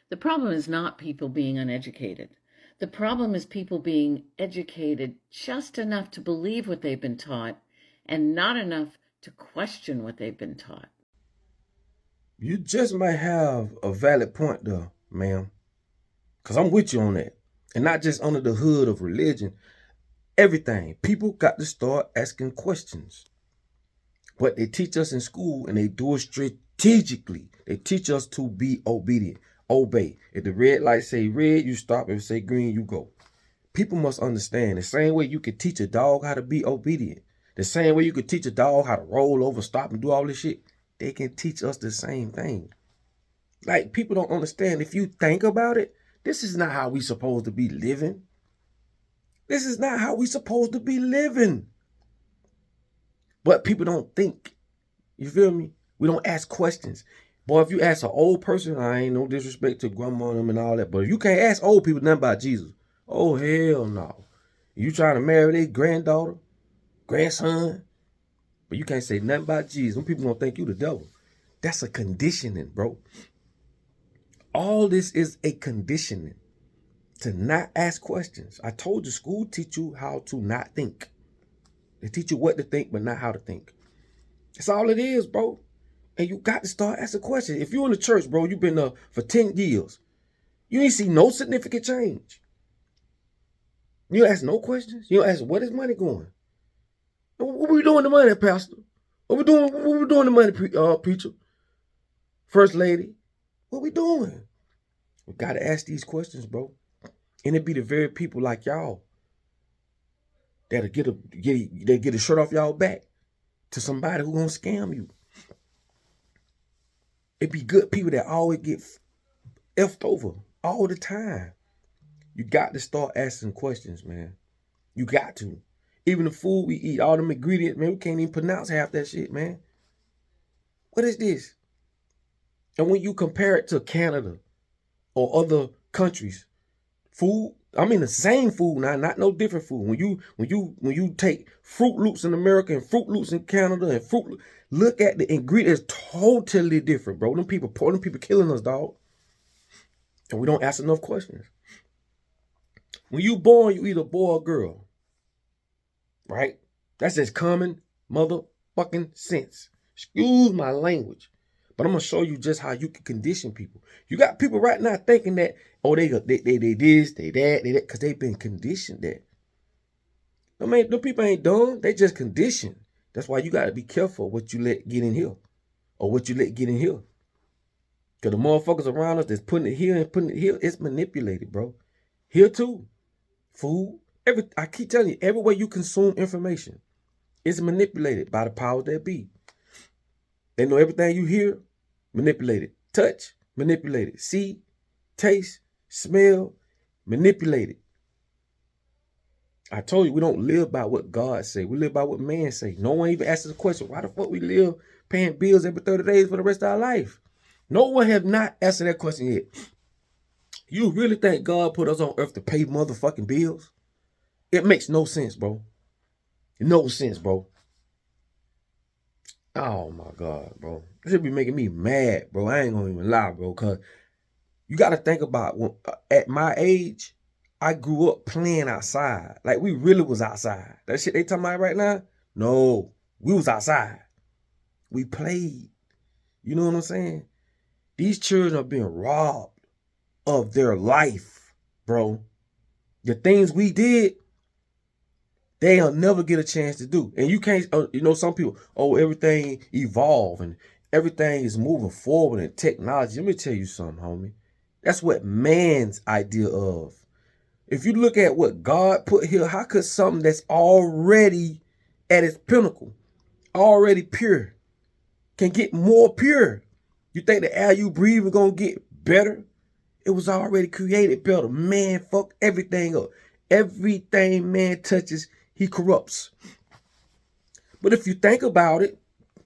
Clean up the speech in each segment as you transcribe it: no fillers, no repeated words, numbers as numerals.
The problem is not people being uneducated. The problem is people being educated just enough to believe what they've been taught and not enough to question what they've been taught. You just might have a valid point there, ma'am. Because I'm with you on that. And not just under the hood of religion. Everything. People got to start asking questions. What they teach us in school, and they do it strategically. They teach us to be obedient. Obey. If the red light say red, you stop. If it say green, you go. People must understand the same way you could teach a dog how to be obedient. The same way you could teach a dog how to roll over, stop, and do all this shit. They can teach us the same thing. Like, people don't understand. If you think about it, this is not how we supposed to be living. This is not how we supposed to be living. But people don't think. You feel me? We don't ask questions. Boy, if you ask an old person, I ain't no disrespect to grandma and them and all that, but if you can't ask old people nothing about Jesus, oh, hell no. You trying to marry their granddaughter, grandson, but you can't say nothing about Jesus. Them people gonna think you the devil. That's a conditioning, bro. All this is a conditioning to not ask questions. I told you, school teach you how to not think. They teach you what to think, but not how to think. That's all it is, bro. And you got to start asking questions. If you're in the church, bro, you've been there for 10 years. You ain't see no significant change. You ask no questions. You ask, where is money going? What we doing the money, pastor? What we doing the money, preacher? First lady? What we doing? We got to ask these questions, bro. And it be the very people like y'all that'll get a shirt off y'all back to somebody who gonna scam you. It be good people that always get effed over all the time. You got to start asking questions, man. You got to. Even the food we eat, all them ingredients, man, we can't even pronounce half that shit, man. What is this? And when you compare it to Canada or other countries, food, I mean the same food now, not no different food. When you take Fruit Loops in America and Fruit Loops in Canada and look at the ingredients, totally different, bro. Them people killing us, dog. And we don't ask enough questions. When you born, you either boy or girl. Right? That's just common motherfucking sense. Excuse my language. But I'm going to show you just how you can condition people. You got people right now thinking that, oh, they this, they that, because they've been conditioned that. I mean, the people ain't dumb. They just conditioned. That's why you got to be careful what you let get in here. Or what you let get in here. Because the motherfuckers around us that's putting it here and putting it here, it's manipulated, bro. Here too. Food. I keep telling you, every way you consume information is manipulated by the powers that be. They know everything you hear, manipulated. Touch, manipulated. See, taste, smell, manipulated. I told you, we don't live by what God say. We live by what man say. No one even asks the question, why the fuck we live paying bills every 30 days for the rest of our life? No one have not answered that question yet. You really think God put us on earth to pay motherfucking bills? It makes no sense, bro. No sense, bro. Oh my God, bro. This should be making me mad, bro. I ain't gonna even lie, bro. Cause you gotta think about at my age, I grew up playing outside. Like we really was outside. That shit they talking about right now? No, we was outside. We played. You know what I'm saying? These children are being robbed of their life, bro. The things we did, they'll never get a chance to do. And you can't, some people, everything evolve and everything is moving forward in technology. Let me tell you something, homie. That's what man's idea of. If you look at what God put here, how could something that's already at its pinnacle, already pure, can get more pure? You think the air you breathe is going to get better? It was already created better. Man, fuck everything up. Everything man touches, he corrupts. But if you think about it,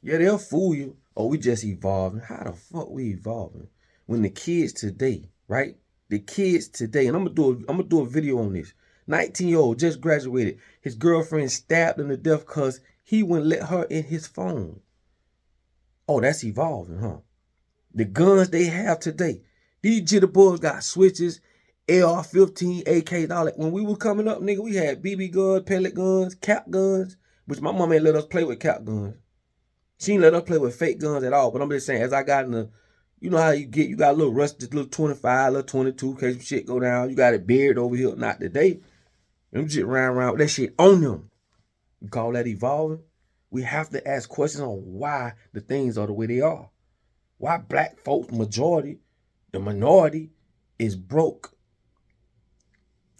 yeah, they'll fool you. Oh, we just evolving. How the fuck we evolving? When the kids today, right? The kids today, and I'm gonna do a video on this. 19-year-old just graduated. His girlfriend stabbed him to death because he wouldn't let her in his phone. Oh, that's evolving, huh? The guns they have today. These jitterbugs got switches, AR-15, AK, and all that. When we were coming up, nigga, we had BB guns, pellet guns, cap guns, which my mom ain't let us play with cap guns. She ain't let us play with fake guns at all. But I'm just saying, as I got in the, you know how you got a little rusted, little 25, little 22, in case some shit go down. You got it buried over here. Not today. Them shit around with that shit on them. You call that evolving? We have to ask questions on why the things are the way they are. Why black folks, majority, the minority, is broke.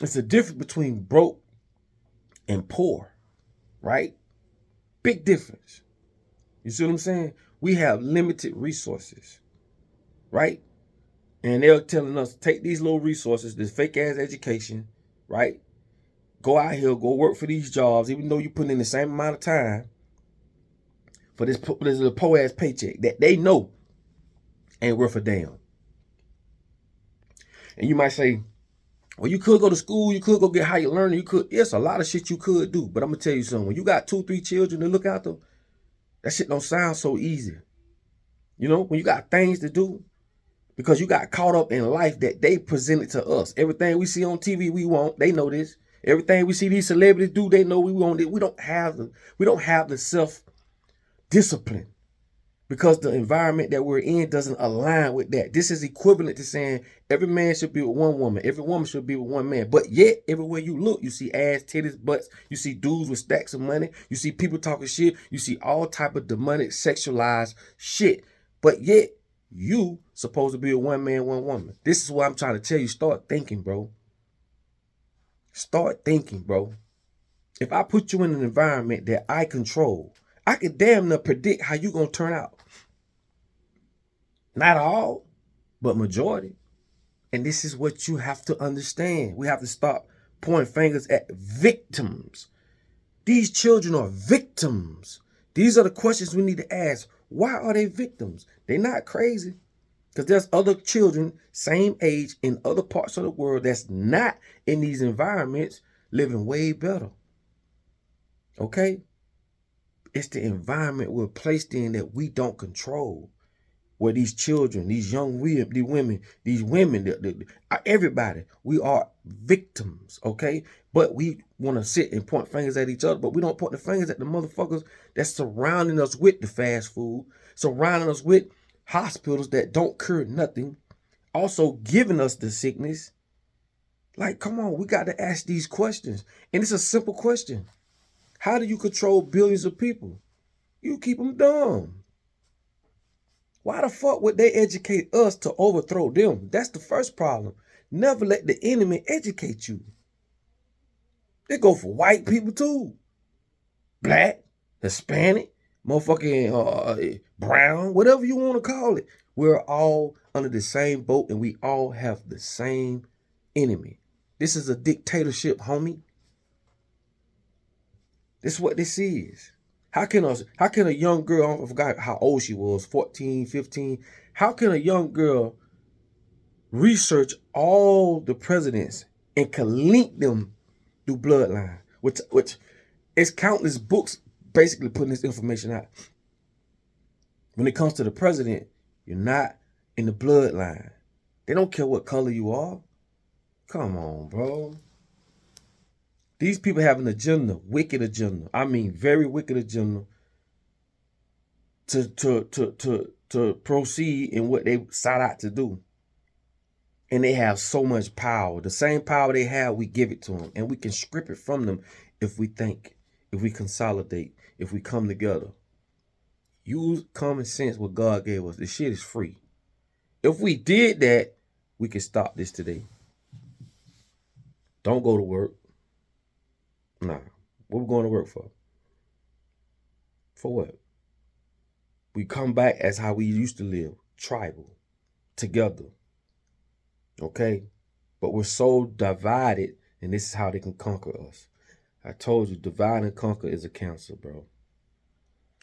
It's a difference between broke and poor, right? Big difference. You see what I'm saying? We have limited resources, right? And they're telling us, take these little resources, this fake ass education, right? Go out here, go work for these jobs, even though you put in the same amount of time for this little poor ass paycheck that they know ain't worth a damn. And you might say, well, you could go to school, you could go get higher learning, you could, yes, a lot of shit you could do. But I'm gonna tell you something, when you got 2, 3 children to look after, that shit don't sound so easy. You know, when you got things to do, because you got caught up in life that they presented to us. Everything we see on TV, we want, they know this. Everything we see these celebrities do, they know we want it. We don't have the self-discipline because the environment that we're in doesn't align with that. This is equivalent to saying every man should be with one woman, every woman should be with one man. But yet, everywhere you look, you see ass, titties, butts, you see dudes with stacks of money, you see people talking shit, you see all type of demonic, sexualized shit. But yet, you supposed to be a one man, one woman. This is what I'm trying to tell you. Start thinking, bro. Start thinking, bro. If I put you in an environment that I control, I can damn near predict how you gonna turn out. Not all, but majority. And this is what you have to understand. We have to stop pointing fingers at victims. These children are victims. These are the questions we need to ask. Why are they victims? They're not crazy. Because there's other children, same age, in other parts of the world that's not in these environments living way better. Okay? It's the environment we're placed in that we don't control. Where these children, these young women, everybody, we are victims, okay? But we want to sit and point fingers at each other, but we don't point the fingers at the motherfuckers that's surrounding us with the fast food, surrounding us with hospitals that don't cure nothing, also giving us the sickness. Like, come on, we got to ask these questions. And it's a simple question. How do you control billions of people? You keep them dumb. Why the fuck would they educate us to overthrow them? That's the first problem. Never let the enemy educate you. They go for white people too. Black, Hispanic, motherfucking brown, whatever you want to call it. We're all under the same boat and we all have the same enemy. This is a dictatorship, homie. This is what this is. How can a young girl, I forgot how old she was, 14, 15. How can a young girl research all the presidents and can link them through bloodline? Which it's countless books basically putting this information out. When it comes to the president, you're not in the bloodline. They don't care what color you are. Come on, bro. These people have an agenda, wicked agenda. I mean, very wicked agenda to proceed in what they sought out to do. And they have so much power. The same power they have, we give it to them. And we can strip it from them if we think, if we consolidate, if we come together. Use common sense what God gave us. This shit is free. If we did that, we could stop this today. Don't go to work. Nah. What we going to work for? For what? We come back as how we used to live. Tribal. Together. Okay? But we're so divided, and this is how they can conquer us. I told you, divide and conquer is a cancer, bro.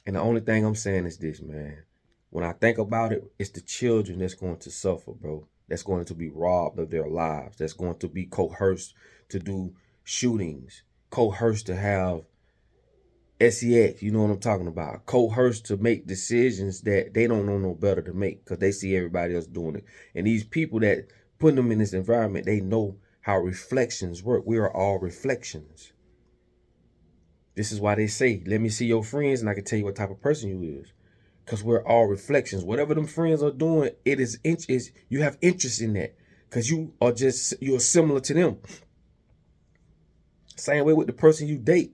And the only thing I'm saying is this, man. When I think about it, it's the children that's going to suffer, bro. That's going to be robbed of their lives. That's going to be coerced to do shootings. Coerced to have SEX, you know what I'm talking about. Coerced to make decisions that they don't know no better to make because they see everybody else doing it. And these people that put them in this environment, they know how reflections work. We are all reflections. This is why they say, let me see your friends and I can tell you what type of person you is. Because we're all reflections. Whatever them friends are doing, you have interest in that. Because you're similar to them. Same way with the person you date.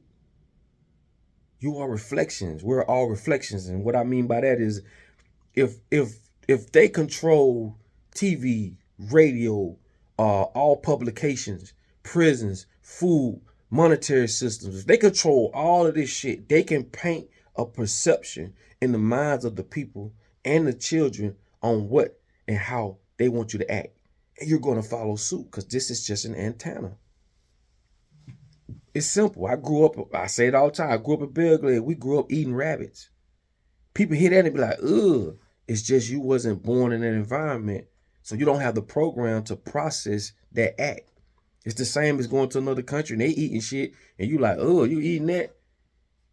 You are reflections. We're all reflections. And what I mean by that is if they control TV, radio, all publications, prisons, food, monetary systems, if they control all of this shit, they can paint a perception in the minds of the people and the children on what and how they want you to act. And you're going to follow suit because this is just an antenna. It's simple. I say it all the time. I grew up in Belgrade. We grew up eating rabbits. People hear that and be like, ugh. It's just you wasn't born in an environment, so you don't have the program to process that act. It's the same as going to another country and they eating shit, and you like, oh, you eating that?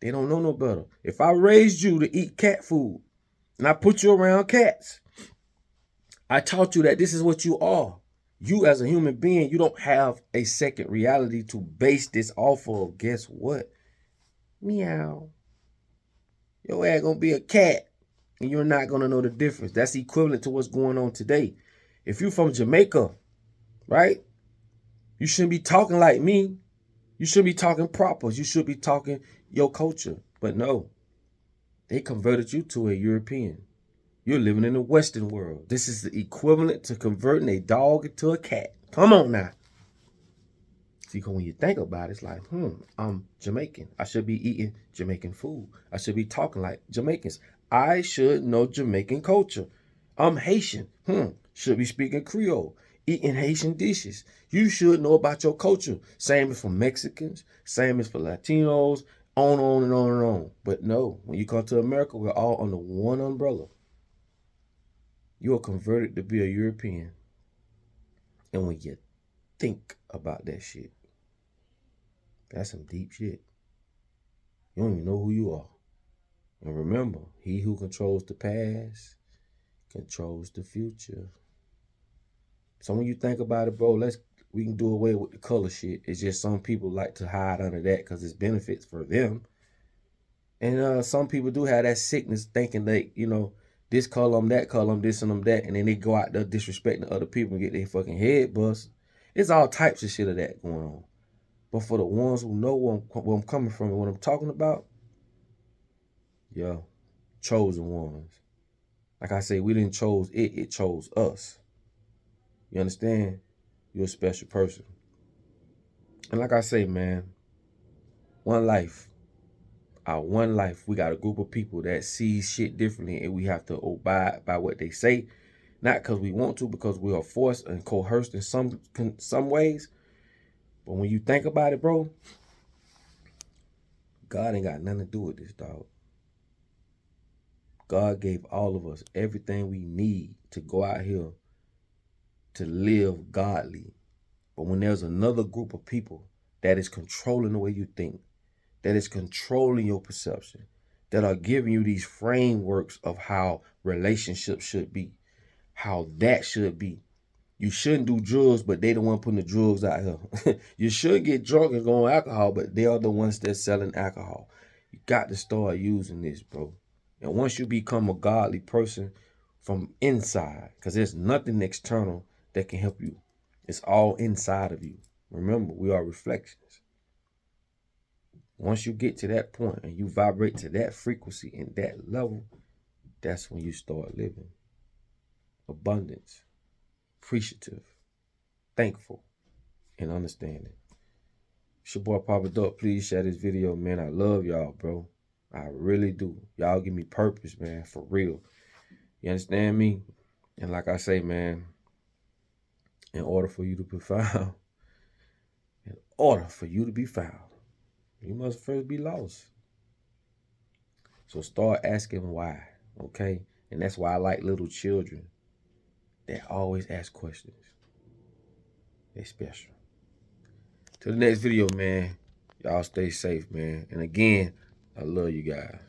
They don't know no better. If I raised you to eat cat food, and I put you around cats, I taught you that this is what you are. You as a human being, you don't have a second reality to base this off of. Guess what? Meow. Your ass gonna be a cat. And you're not going to know the difference. That's equivalent to what's going on today. If you're from Jamaica, right, you shouldn't be talking like me. You shouldn't be talking proper. You should be talking your culture. But no, they converted you to a European. You're living in the Western world. This is the equivalent to converting a dog into a cat. Come on now. See, when you think about it, it's like, I'm Jamaican. I should be eating Jamaican food. I should be talking like Jamaicans. I should know Jamaican culture. I'm Haitian. Should be speaking Creole, eating Haitian dishes. You should know about your culture. Same as for Mexicans, same as for Latinos, on and on and on. But no, when you come to America, we're all under one umbrella. You are converted to be a European. And when you think about that shit, that's some deep shit. You don't even know who you are. And remember, he who controls the past controls the future. So when you think about it, bro, we can do away with the color shit. It's just some people like to hide under that because it's benefits for them. And some people do have that sickness thinking they, this color, that color, this and that. And then they go out there disrespecting other people and get their fucking head bust. It's all types of shit of that going on. But for the ones who know where I'm coming from and what I'm talking about, chosen ones. Like I say, we didn't chose it, it chose us. You understand? You're a special person. And like I say, man, one life. Our one life. We got a group of people that sees shit differently and we have to abide by what they say. Not because we want to, because we are forced and coerced in some ways. But when you think about it, bro, God ain't got nothing to do with this, dog. God gave all of us everything we need to go out here to live godly. But when there's another group of people that is controlling the way you think, that is controlling your perception, that are giving you these frameworks of how relationships should be, how that should be. You shouldn't do drugs, but they the one putting the drugs out here. You should get drunk and go on alcohol, but they are the ones that's selling alcohol. You got to start using this, bro. And once you become a godly person from inside, because there's nothing external that can help you. It's all inside of you. Remember, we are reflections. Once you get to that point and you vibrate to that frequency and that level, that's when you start living. Abundance, appreciative, thankful, and understanding. It's your boy Papa Duck. Please share this video, man. I love y'all, bro. I really do. Y'all give me purpose, man, for real. You understand me? And like I say, man, in order for you to be found, you must first be lost. So start asking why, okay? And that's why I like little children that always ask questions. They special. Till the next video, man. Y'all stay safe, man. And again, I love you guys.